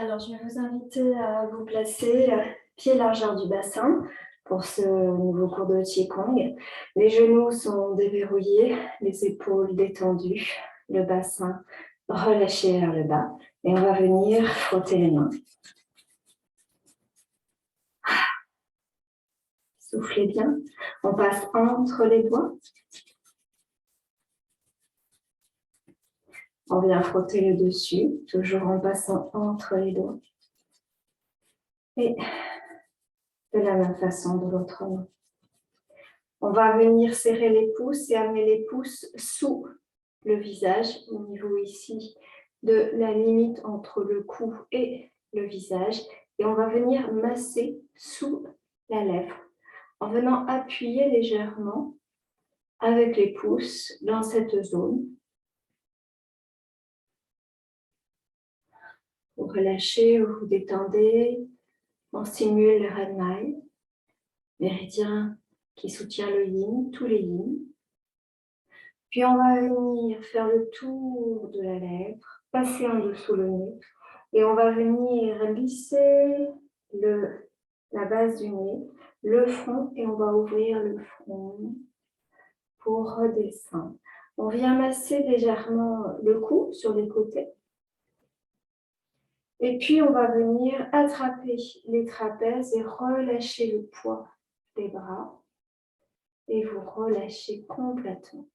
Alors, je vais vous inviter à vous placer pied largeur du bassin pour ce nouveau cours de Qigong. Les genoux sont déverrouillés, les épaules détendues, le bassin relâché vers le bas. Et on va venir frotter les mains. Soufflez bien. On passe entre les doigts. On vient frotter le dessus, toujours en passant entre les doigts. Et de la même façon de l'autre main. On va venir serrer les pouces et amener les pouces sous le visage, au niveau ici de la limite entre le cou et le visage. Et on va venir masser sous la lèvre en venant appuyer légèrement avec les pouces dans cette zone. Vous relâchez, vous vous détendez, on stimule le Renmai, méridien qui soutient le yin, tous les yin. Puis on va venir faire le tour de la lèvre, passer en dessous le nez et on va venir lisser la base du nez, le front et on va ouvrir le front pour redescendre. On vient masser légèrement le cou sur les côtés. Et puis on va venir attraper les trapèzes et relâcher le poids des bras et vous relâchez complètement.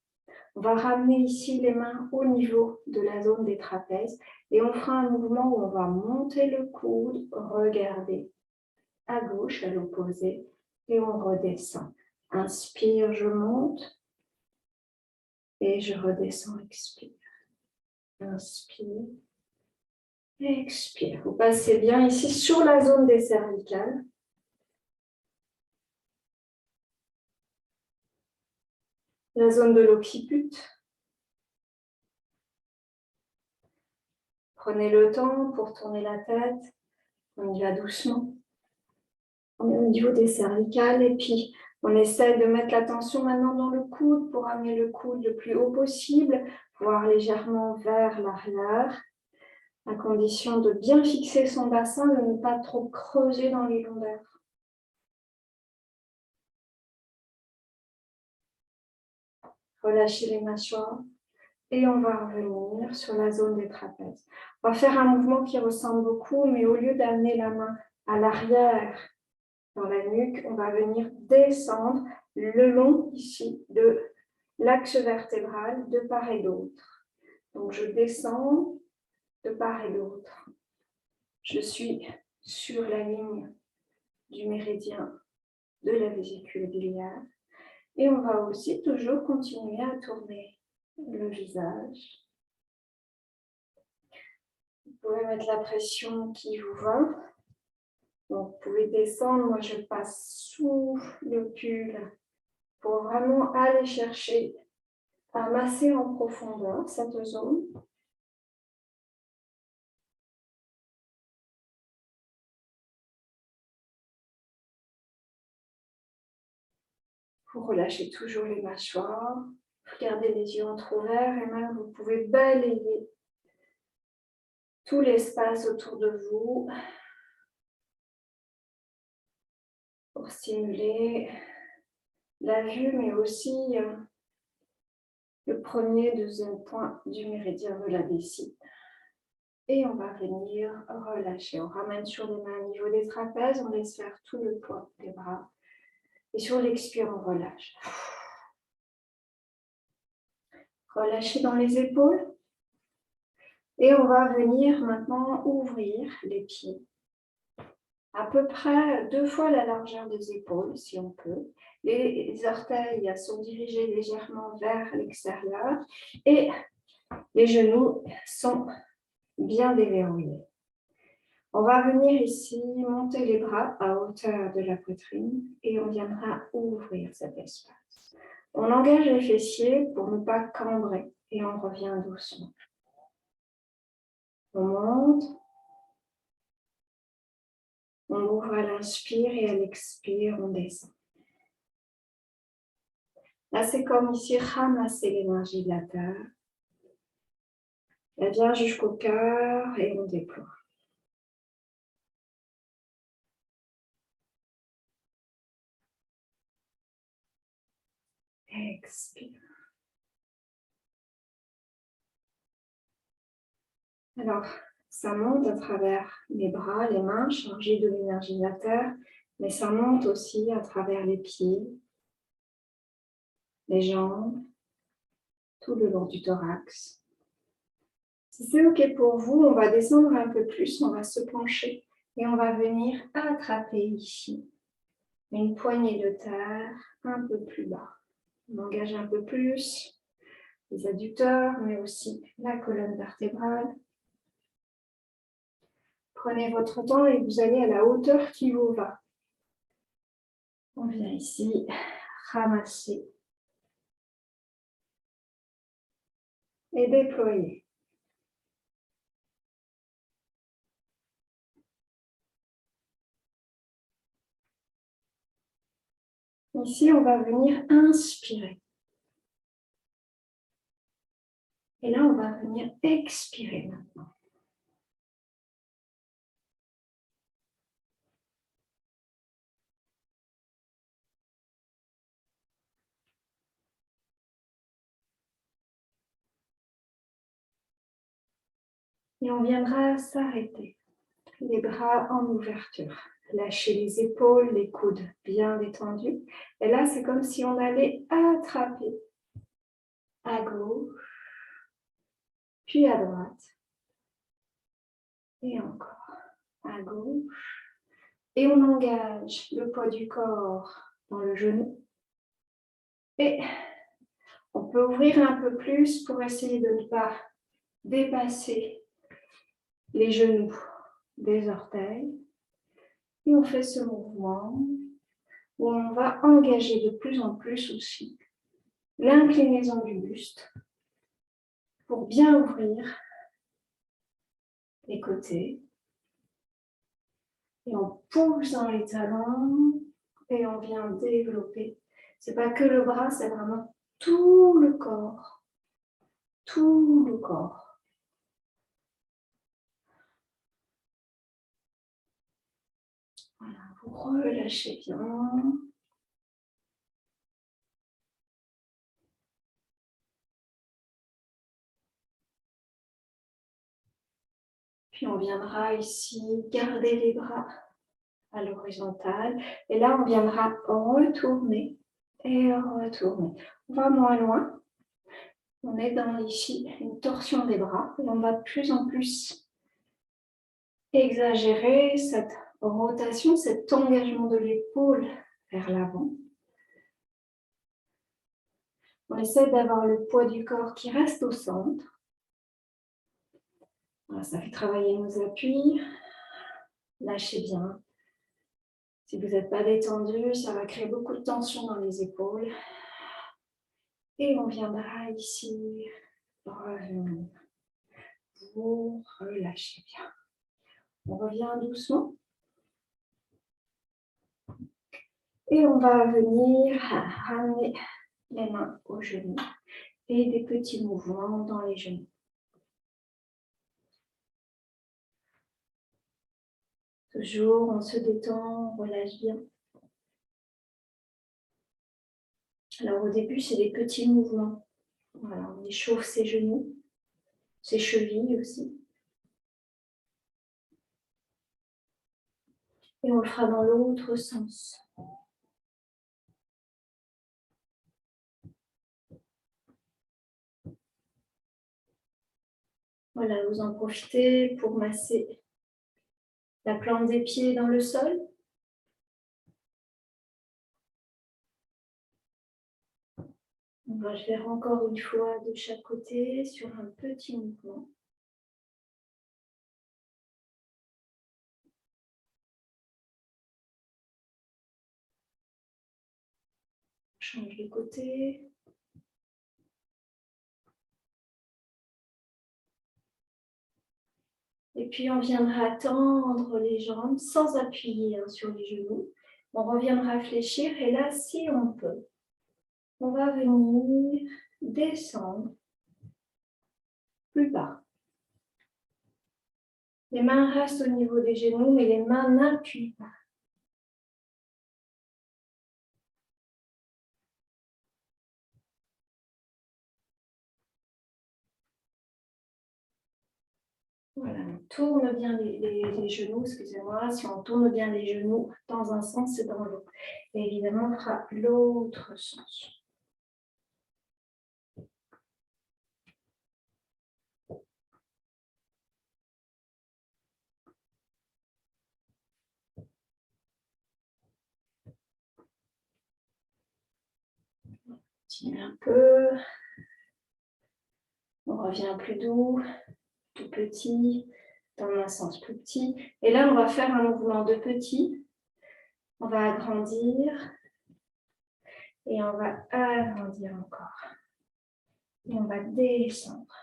On va ramener ici les mains au niveau de la zone des trapèzes et on fera un mouvement où on va monter le coude, regarder à gauche, à l'opposé, et on redescend. Inspire, je monte et je redescends, expire. Inspire, expire. Vous passez bien ici sur la zone des cervicales. La zone de l'occiput. Prenez le temps pour tourner la tête. On y va doucement. On est au niveau des cervicales et puis on essaie de mettre l'attention maintenant dans le coude pour amener le coude le plus haut possible, voire légèrement vers l'arrière, à condition de bien fixer son bassin, de ne pas trop creuser dans les lombaires. Relâchez les mâchoires et on va revenir sur la zone des trapèzes. On va faire un mouvement qui ressemble beaucoup, mais au lieu d'amener la main à l'arrière, dans la nuque, on va venir descendre le long ici de l'axe vertébral de part et d'autre. Donc je descends de part et d'autre. Je suis sur la ligne du méridien de la vésicule biliaire. Et on va aussi toujours continuer à tourner le visage. Vous pouvez mettre la pression qui vous va. Donc, vous pouvez descendre, moi je passe sous le pull pour vraiment aller chercher à masser en profondeur cette zone. Vous relâchez toujours les mâchoires, gardez les yeux entrouverts et même vous pouvez balayer tout l'espace autour de vous pour stimuler la vue, mais aussi le premier, deuxième point du méridien de la vessie. Et on va venir relâcher. On ramène sur les mains au niveau des trapèzes, on laisse faire tout le poids des bras. Et sur l'expire, on relâche. Relâchez dans les épaules. Et on va venir maintenant ouvrir les pieds. À peu près 2 fois la largeur des épaules, si on peut. Les orteils sont dirigés légèrement vers l'extérieur et les genoux sont bien déverrouillés. On va venir ici monter les bras à hauteur de la poitrine et on viendra ouvrir cet espace. On engage les fessiers pour ne pas cambrer et on revient doucement. On monte. On ouvre à l'inspire et à l'expire, on descend. Là, c'est comme ici, ramasser l'énergie de la terre. Elle vient jusqu'au cœur et on déploie. Expire. Alors, ça monte à travers les bras, les mains, chargées de l'énergie de la terre, mais ça monte aussi à travers les pieds, les jambes, tout le long du thorax. Si c'est OK pour vous, on va descendre un peu plus, on va se pencher et on va venir attraper ici une poignée de terre un peu plus bas. On engage un peu plus les adducteurs, mais aussi la colonne vertébrale. Prenez votre temps et vous allez à la hauteur qui vous va. On vient ici ramasser et déployer. Ici, on va venir inspirer. Et là, on va venir expirer maintenant. Et on viendra s'arrêter. Les bras en ouverture. Lâchez les épaules, les coudes bien détendus. Et là, c'est comme si on allait attraper à gauche, puis à droite. Et encore à gauche. Et on engage le poids du corps dans le genou. Et on peut ouvrir un peu plus pour essayer de ne pas dépasser les genoux des orteils. Et on fait ce mouvement où on va engager de plus en plus aussi l'inclinaison du buste pour bien ouvrir les côtés. Et on pousse dans les talons et on vient développer. Ce n'est pas que le bras, c'est vraiment tout le corps. Tout le corps. Voilà, vous relâchez bien. Puis on viendra ici garder les bras à l'horizontale. Et là, on viendra retourner et retourner. On va moins loin. On est dans ici une torsion des bras. Et on va de plus en plus exagérer cette rotation, cet engagement de l'épaule vers l'avant. On essaie d'avoir le poids du corps qui reste au centre. Voilà, ça fait travailler nos appuis. Lâchez bien. Si vous n'êtes pas détendu, ça va créer beaucoup de tension dans les épaules. Et on viendra ici revenir. Vous relâchez bien. On revient doucement. Et on va venir ramener les mains aux genoux et des petits mouvements dans les genoux. Toujours, on se détend, on relâche bien. Alors au début, c'est des petits mouvements. Voilà, on échauffe ses genoux, ses chevilles aussi. Et on le fera dans l'autre sens. Voilà, vous en profitez pour masser la plante des pieds dans le sol. On va le faire encore une fois de chaque côté sur un petit mouvement. On change de côté. Et puis on viendra tendre les jambes sans appuyer sur les genoux. On reviendra fléchir et là, si on peut, on va venir descendre plus bas. Les mains restent au niveau des genoux, mais les mains n'appuient pas. Voilà, on tourne bien les genoux, excusez-moi. Si on tourne bien les genoux dans un sens et dans l'autre. Et évidemment, on fera l'autre sens. Continue un peu. On revient plus doux, tout petit, dans un sens plus petit. Et là, on va faire un mouvement de petit. On va agrandir. Et on va agrandir encore. Et on va descendre.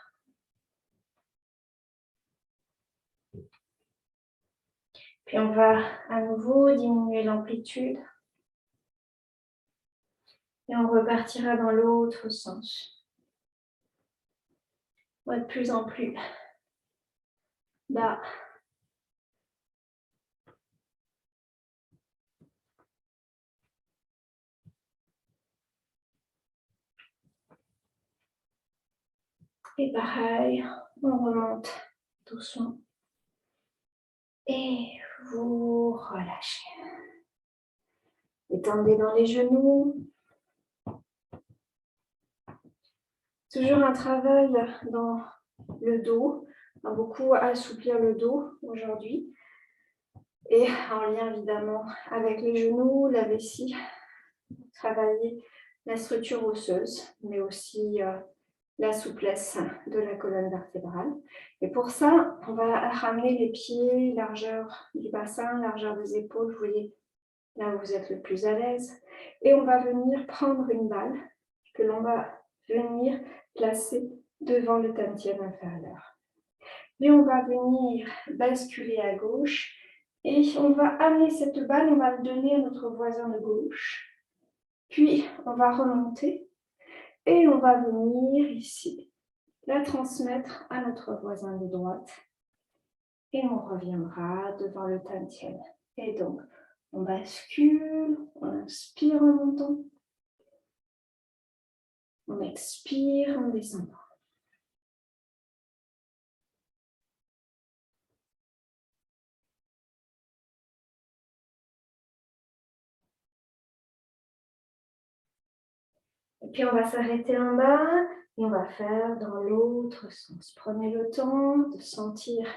Puis on va à nouveau diminuer l'amplitude. Et on repartira dans l'autre sens. On va de plus en plus bas. Et pareil, on remonte doucement. Et vous relâchez. Étendez dans les genoux. Toujours un travail dans le dos. On va beaucoup assouplir le dos aujourd'hui. Et en lien évidemment avec les genoux, la vessie, travailler la structure osseuse, mais aussi la souplesse de la colonne vertébrale. Et pour ça, on va ramener les pieds, largeur du bassin, largeur des épaules, vous voyez là où vous êtes le plus à l'aise. Et on va venir prendre une balle que l'on va venir placer devant le tam-tien inférieur. Et on va venir basculer à gauche et on va amener cette balle, on va le donner à notre voisin de gauche. Puis on va remonter et on va venir ici la transmettre à notre voisin de droite. Et on reviendra devant le tam-tien. Et donc, on bascule, on inspire en montant. On expire en descendant. Et puis on va s'arrêter en bas et on va faire dans l'autre sens. Prenez le temps de sentir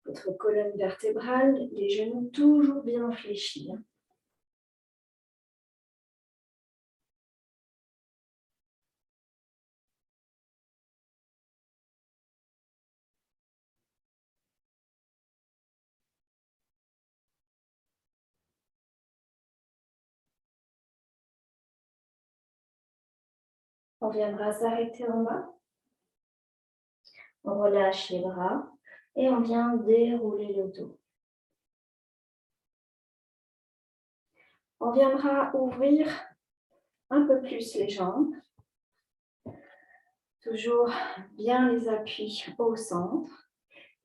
votre colonne vertébrale, les genoux toujours bien fléchis. On viendra s'arrêter en bas. On relâche les bras et on vient dérouler le dos. On viendra ouvrir un peu plus les jambes. Toujours bien les appuis au centre.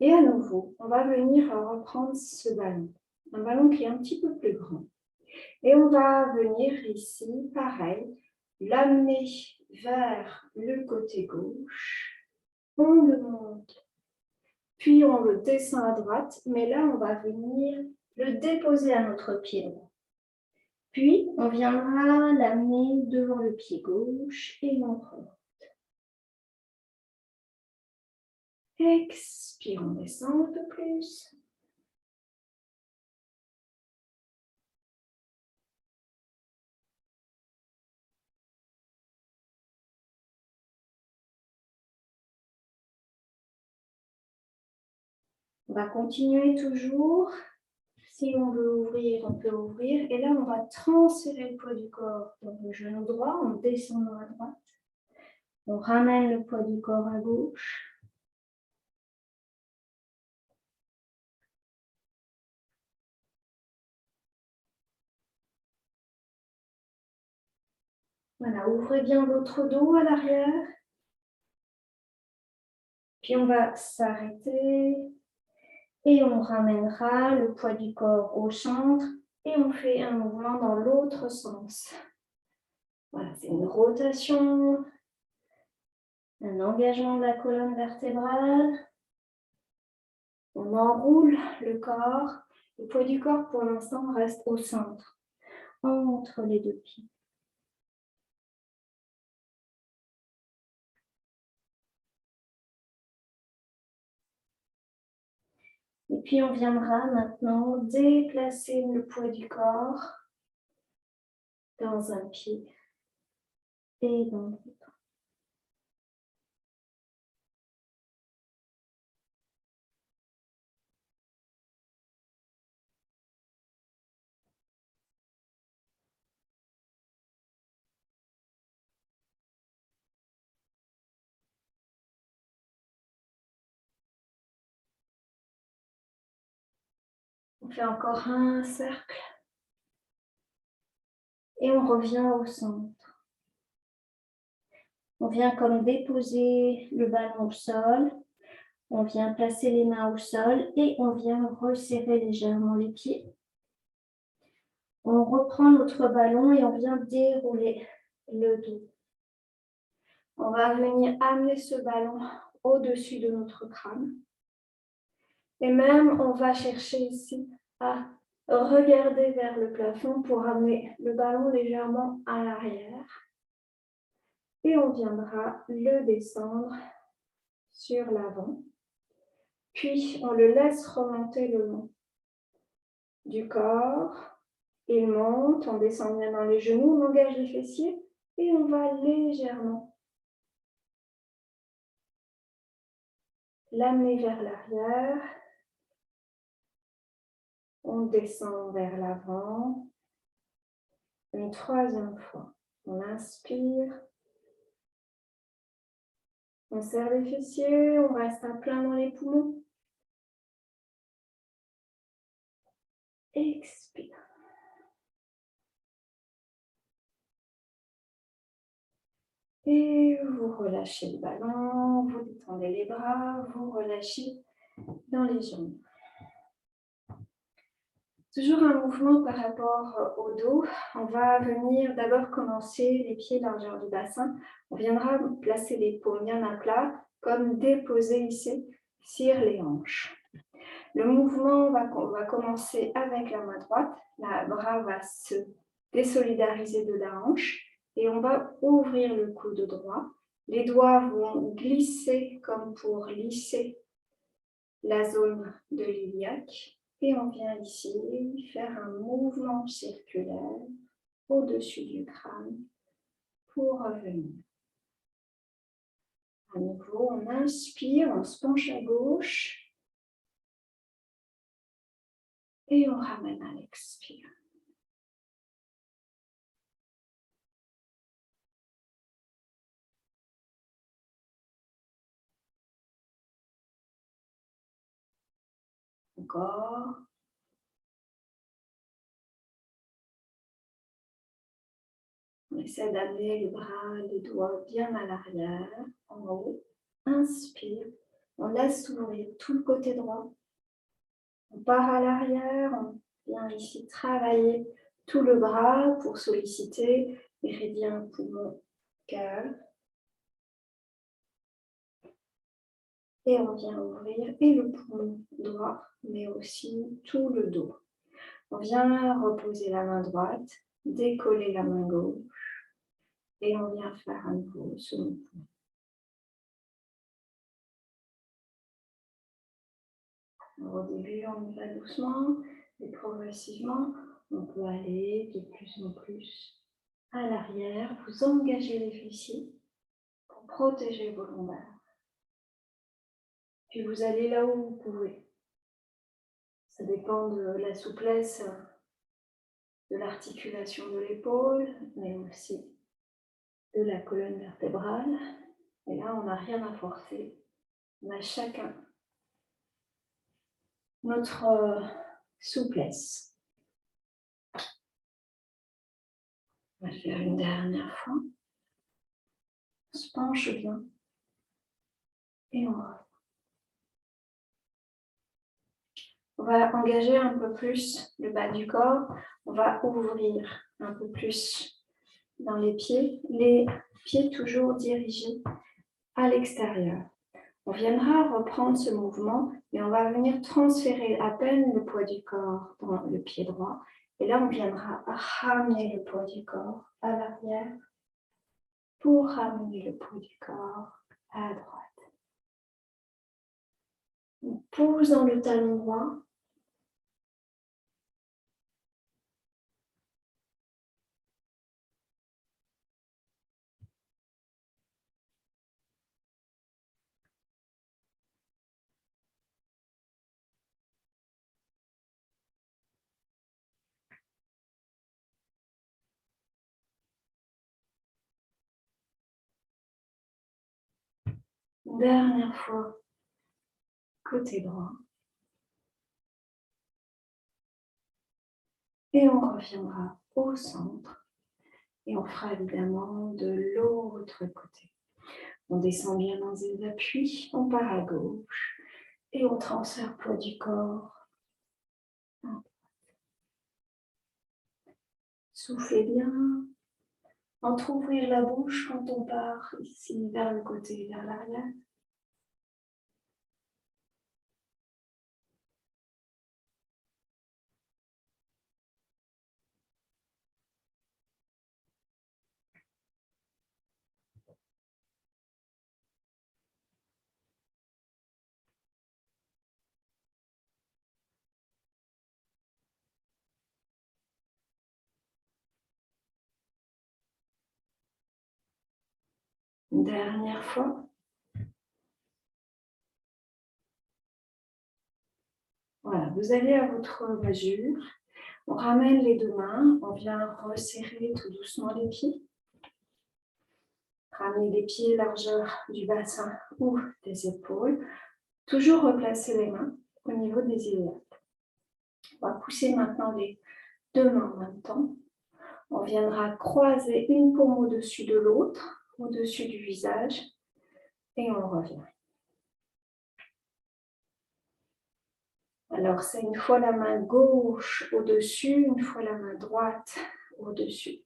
Et à nouveau, on va venir reprendre ce ballon. Un ballon qui est un petit peu plus grand. Et on va venir ici, pareil, l'amener vers le côté gauche. On le monte. Puis on le descend à droite. Mais là, on va venir le déposer à notre pied droit. Puis, on viendra l'amener devant le pied gauche et on remonte. Expire, on descend un peu plus. On va continuer toujours. Si on veut ouvrir, on peut ouvrir. Et là, on va transférer le poids du corps dans le genou droit en descendant à droite. On ramène le poids du corps à gauche. Voilà, ouvrez bien votre dos à l'arrière. Puis on va s'arrêter. Et on ramènera le poids du corps au centre. Et on fait un mouvement dans l'autre sens. Voilà, c'est une rotation. Un engagement de la colonne vertébrale. On enroule le corps. Le poids du corps, pour l'instant, reste au centre, entre les deux pieds. Et puis, on viendra maintenant déplacer le poids du corps dans un pied et dans l'autre. On fait encore un cercle et on revient au centre. On vient comme déposer le ballon au sol. On vient placer les mains au sol et on vient resserrer légèrement les pieds. On reprend notre ballon et on vient dérouler le dos. On va venir amener ce ballon au-dessus de notre crâne. Et même, on va chercher ici à regarder vers le plafond pour amener le ballon légèrement à l'arrière. Et on viendra le descendre sur l'avant. Puis, on le laisse remonter le long du corps. Il monte, on descend bien dans les genoux, on engage les fessiers et on va légèrement l'amener vers l'arrière. On descend vers l'avant. Une troisième fois. On inspire. On serre les fessiers, on reste à plein dans les poumons. Expire. Et vous relâchez le ballon, vous détendez les bras, vous relâchez dans les jambes. Toujours un mouvement par rapport au dos. On va venir d'abord commencer les pieds largeur du bassin. On viendra placer les paumes bien à plat, comme déposer ici sur les hanches. Le mouvement va commencer avec la main droite. Le bras va se désolidariser de la hanche et on va ouvrir le coude droit. Les doigts vont glisser comme pour lisser la zone de l'iliaque. Et on vient ici faire un mouvement circulaire au-dessus du crâne pour revenir. À nouveau, on inspire, on se penche à gauche et on ramène à l'expire. Encore. On essaie d'amener les bras, les doigts bien à l'arrière, en haut. Inspire. On laisse s'ouvrir tout le côté droit. On part à l'arrière. On vient ici travailler tout le bras pour solliciter méridien, poumon, cœur. Et on vient ouvrir et le poumon droit, mais aussi tout le dos. On vient reposer la main droite, décoller la main gauche. Et on vient faire à nouveau ce mouvement. Alors, au début, on y va doucement et progressivement, on peut aller de plus en plus à l'arrière. Vous engagez les fessiers pour protéger vos lombaires. Puis vous allez là où vous pouvez. Ça dépend de la souplesse de l'articulation de l'épaule, mais aussi de la colonne vertébrale. Et là, on n'a rien à forcer. On a chacun notre souplesse. On va faire une dernière fois. On se penche bien. Et on va engager un peu plus le bas du corps. On va ouvrir un peu plus dans les pieds toujours dirigés à l'extérieur. On viendra reprendre ce mouvement et on va venir transférer à peine le poids du corps dans le pied droit. Et là, on viendra ramener le poids du corps à l'arrière pour ramener le poids du corps à droite. On pousse dans le talon droit. Dernière fois, côté droit. Et on reviendra au centre. Et on fera évidemment de l'autre côté. On descend bien dans les appuis, on part à gauche. Et on transfère poids du corps. Soufflez bien. Entrouvrir la bouche quand on part ici vers le côté, vers l'arrière. Une dernière fois. Voilà, vous allez à votre mesure. On ramène les deux mains, on vient resserrer tout doucement les pieds. Ramener les pieds largeur du bassin ou des épaules. Toujours replacer les mains au niveau des iliaques. On va pousser maintenant les deux mains en même temps. On viendra croiser une paume au-dessus de l'autre, au-dessus du visage, et on revient. Alors, c'est une fois la main gauche au-dessus, une fois la main droite au-dessus.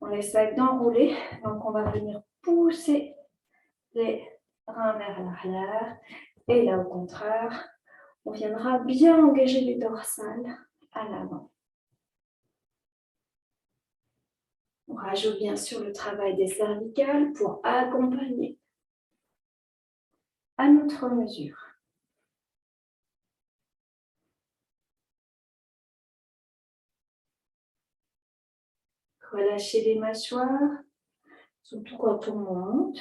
On essaie d'enrouler, donc on va venir pousser les reins vers l'arrière. Et là, au contraire, on viendra bien engager les dorsales à l'avant. On rajoute bien sûr le travail des cervicales pour accompagner à notre mesure. Relâchez les mâchoires, surtout quand on monte.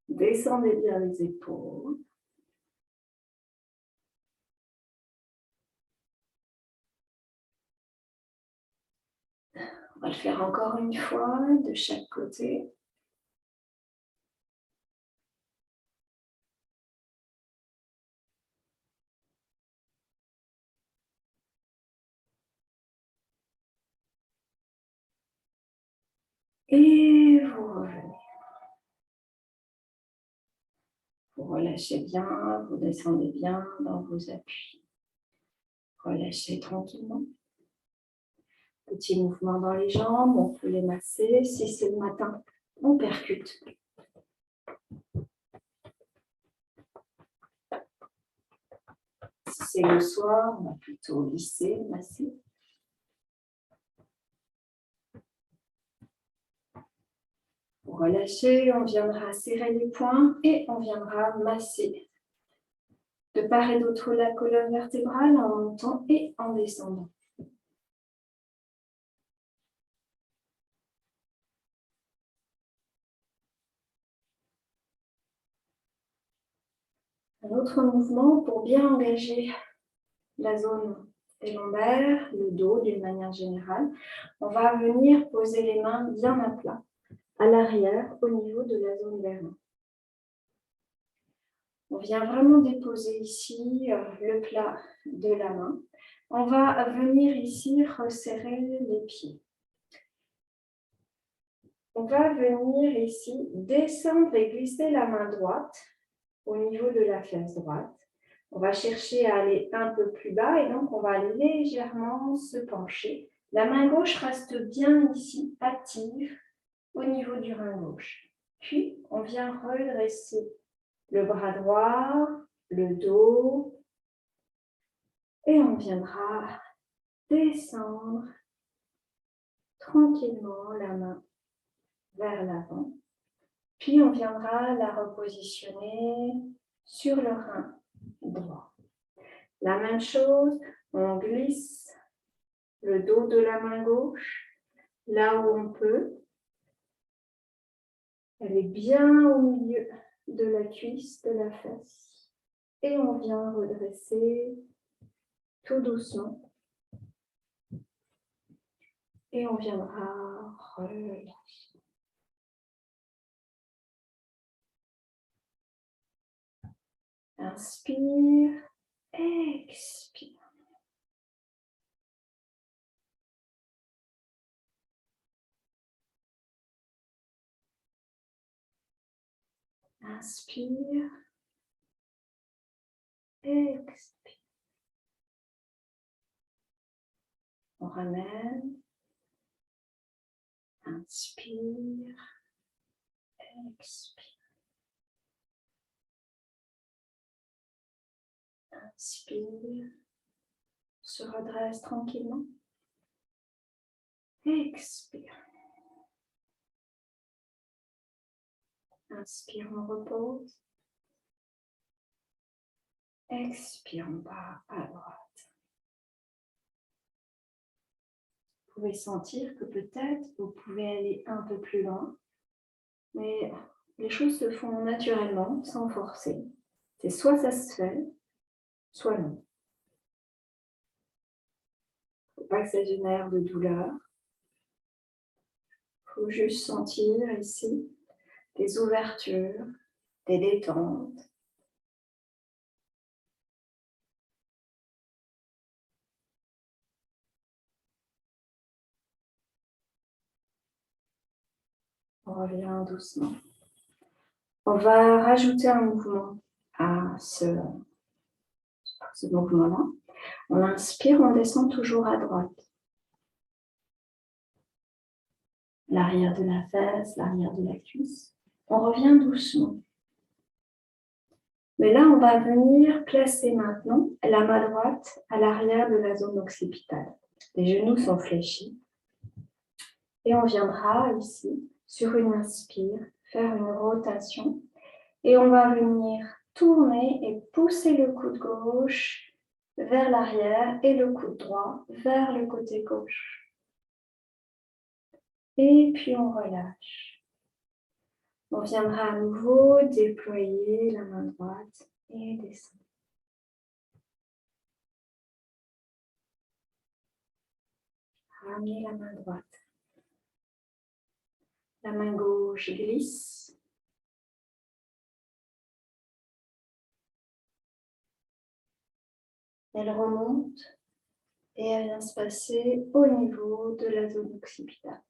Descendez bien les épaules. On va le faire encore une fois de chaque côté. Et vous revenez. Vous relâchez bien, vous descendez bien dans vos appuis. Relâchez tranquillement. Petit mouvement dans les jambes, on peut les masser. Si c'est le matin, on percute. Si c'est le soir, on va plutôt lisser, masser. Pour relâcher, on viendra serrer les poings et on viendra masser de part et d'autre la colonne vertébrale en montant et en descendant. Un autre mouvement pour bien engager la zone des lombaires, le dos d'une manière générale. On va venir poser les mains bien à plat, à l'arrière, au niveau de la zone des reins. On vient vraiment déposer ici le plat de la main. On va venir ici resserrer les pieds. On va venir ici descendre et glisser la main droite au niveau de la fesse droite. On va chercher à aller un peu plus bas et donc on va légèrement se pencher. La main gauche reste bien ici, active, au niveau du rein gauche. Puis, on vient redresser le bras droit, le dos, et on viendra descendre tranquillement la main vers l'avant. Puis, on viendra la repositionner sur le rein droit. La même chose, on glisse le dos de la main gauche là où on peut. Elle est bien au milieu de la cuisse, de la fesse. Et on vient redresser tout doucement. Et on viendra relâcher. Inspire, expire. Inspire, expire. On ramène. Inspire, expire. Inspire, se redresse tranquillement. Expire. Inspire, on repose. Expire, on part à droite. Vous pouvez sentir que peut-être vous pouvez aller un peu plus loin, mais les choses se font naturellement, sans forcer. C'est soit ça se fait, soit non. Il ne faut pas que ça génère de douleur. Il faut juste sentir ici des ouvertures, des détentes. On revient doucement. On va rajouter un mouvement à ce mouvement-là. On inspire, on descend toujours à droite. L'arrière de la fesse, l'arrière de la cuisse. On revient doucement. Mais là, on va venir placer maintenant la main droite à l'arrière de la zone occipitale. Les genoux sont fléchis. Et on viendra ici, sur une inspire, faire une rotation. Et on va venir tourner et pousser le coude gauche vers l'arrière et le coude droit vers le côté gauche. Et puis on relâche. On viendra à nouveau déployer la main droite et descendre. Ramenez la main droite. La main gauche glisse. Elle remonte et elle vient se passer au niveau de la zone occipitale.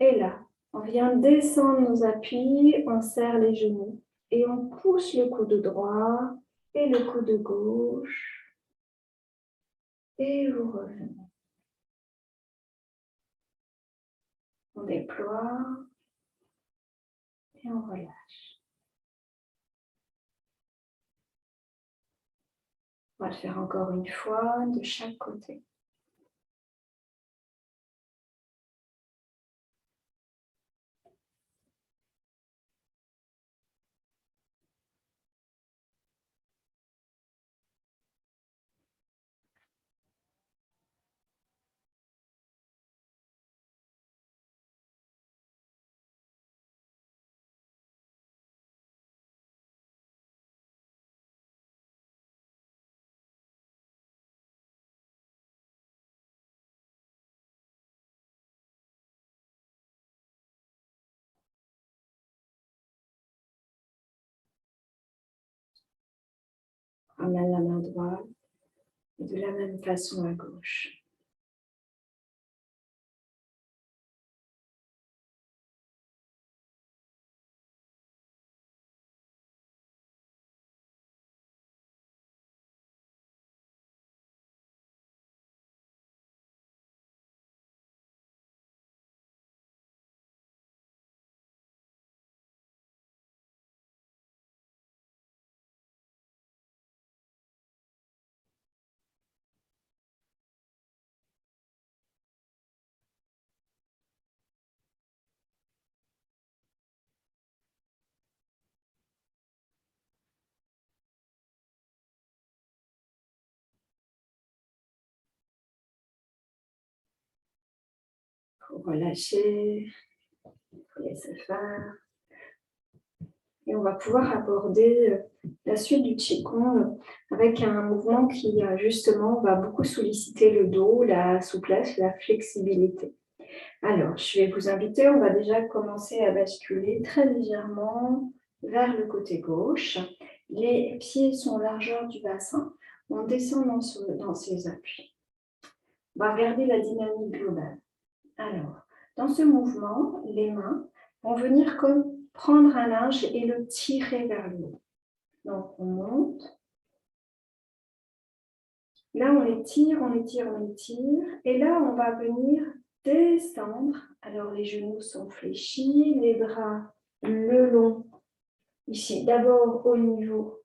Et là, on vient descendre nos appuis, on serre les genoux et on pousse le coude droit et le coude gauche. Et vous revenez. On déploie et on relâche. On va le faire encore une fois de chaque côté. Ramène la main droite et de la même façon à gauche. relâchez, laissez faire. Et on va pouvoir aborder la suite du Qigong avec un mouvement qui justement va beaucoup solliciter le dos, la souplesse, la flexibilité. Alors, je vais vous inviter, on va déjà commencer à basculer très légèrement vers le côté gauche. Les pieds sont largeur du bassin. On descend dans ses appuis. On va regarder la dynamique globale. Alors, dans ce mouvement, les mains vont venir comme prendre un linge et le tirer vers le haut. Donc, on monte. Là, on les tire, on les tire, on les tire. Et là, on va venir descendre. Alors, les genoux sont fléchis, les bras le long. Ici, d'abord au niveau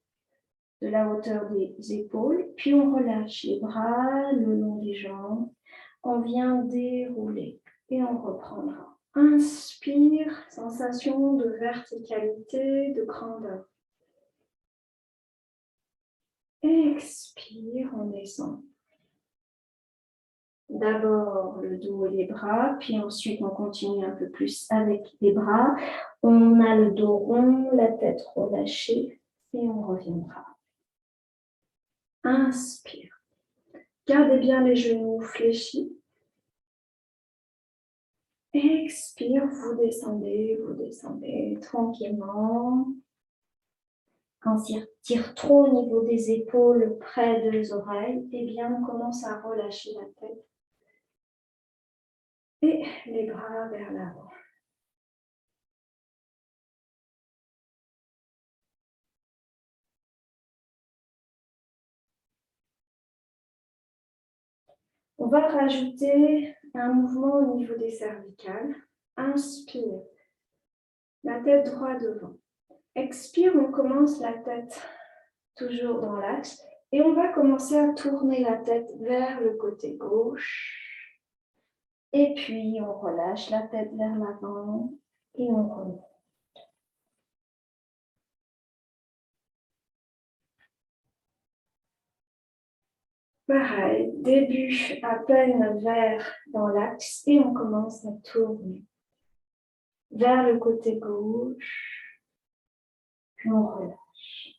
de la hauteur des épaules. Puis, on relâche les bras le long des jambes. On vient dérouler et on reprendra. Inspire, sensation de verticalité, de grandeur. Expire, on descend. D'abord le dos et les bras, puis ensuite on continue un peu plus avec les bras. On a le dos rond, la tête relâchée et on reviendra. Inspire. Gardez bien les genoux fléchis. Expire, vous descendez tranquillement. Quand on tire trop au niveau des épaules, près des oreilles, eh bien on commence à relâcher la tête. Et les bras vers l'avant. On va rajouter un mouvement au niveau des cervicales. Inspire, la tête droite devant. Expire, on commence la tête toujours dans l'axe. Et on va commencer à tourner la tête vers le côté gauche. Et puis, on relâche la tête vers l'avant et on remonte. Pareil, début à peine vers dans l'axe et on commence à tourner vers le côté gauche, puis on relâche.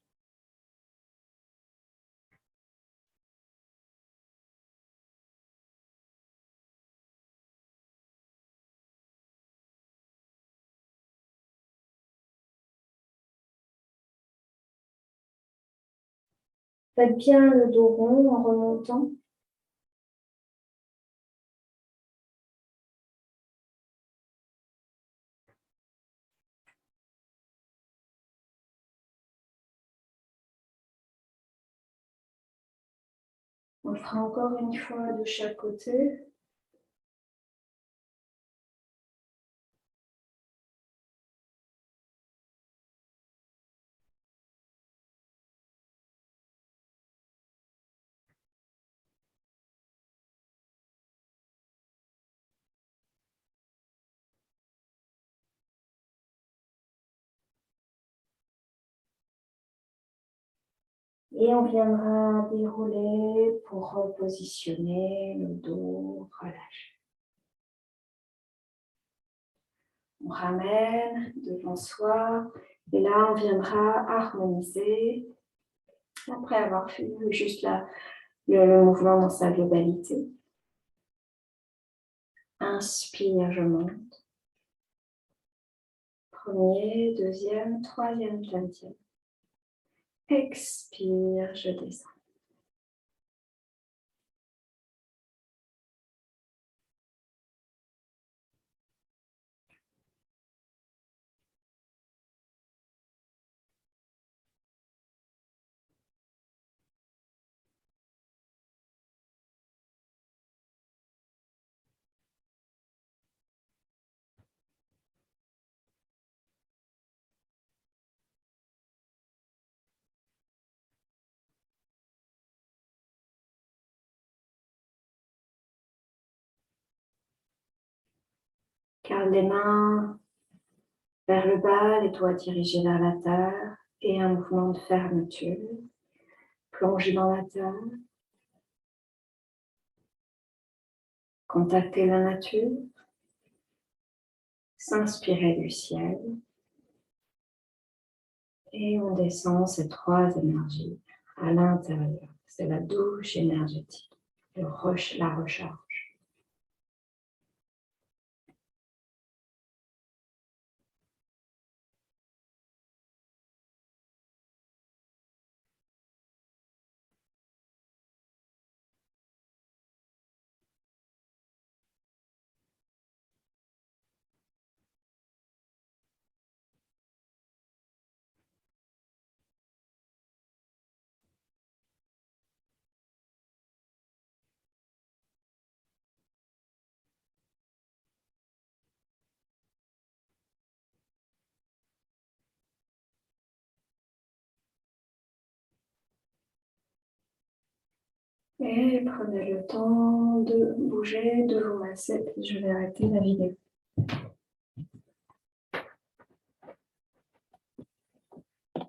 Faites bien le dos rond en remontant. On le fera encore une fois de chaque côté. Et on viendra dérouler pour repositionner le dos, relâche. On ramène devant soi et là on viendra harmoniser après avoir fait juste le mouvement dans sa globalité. Inspire, je monte. Premier, deuxième, troisième, quatrième. Expire, je descends. Garde les mains vers le bas, les doigts dirigés vers la terre et un mouvement de fermeture. Plongez dans la terre. Contactez la nature. s'inspirer du ciel. Et on descend ces trois énergies à l'intérieur. C'est la douche énergétique, la recharge. Et prenez le temps de bouger, de vous masser. Je vais arrêter la vidéo.